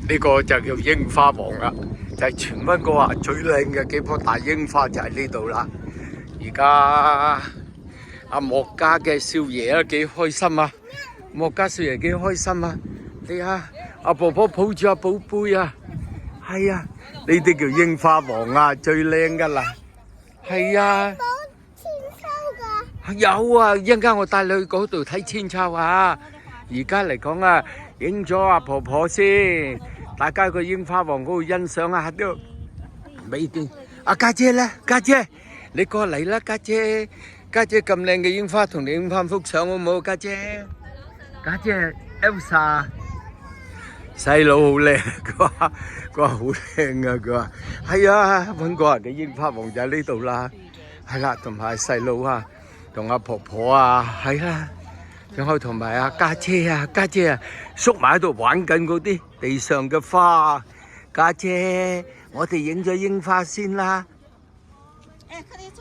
呢個就叫櫻花王啦，就係荃灣嗰話最靚嘅幾棵大櫻花就喺呢度啦。而家阿莫家嘅少爺啊幾開心啊！莫家少爺幾開心啊！你睇阿婆婆抱住阿寶貝啊，係啊，呢啲叫櫻花王啊，最靚噶啦，係啊。有啊，一陣間我帶你去嗰度睇千秋啊！而家嚟講啊，影咗阿婆婆先，大家去櫻花王嗰度欣賞下都美啲。阿家姐咧，家姐你過嚟啦，家姐，家姐咁靚嘅櫻花同你影翻幅相好唔好？家姐，家姐 Elsa， 細佬好靚，佢話好靚啊！佢話係啊，揾過人嘅櫻花王就喺呢度啦，係啦，同埋細佬啊。同阿婆婆啊，係啦，仲有同埋阿家姐啊，家姐啊，縮埋喺度玩緊嗰啲地上嘅花。家姐，我哋影咗櫻花先啦。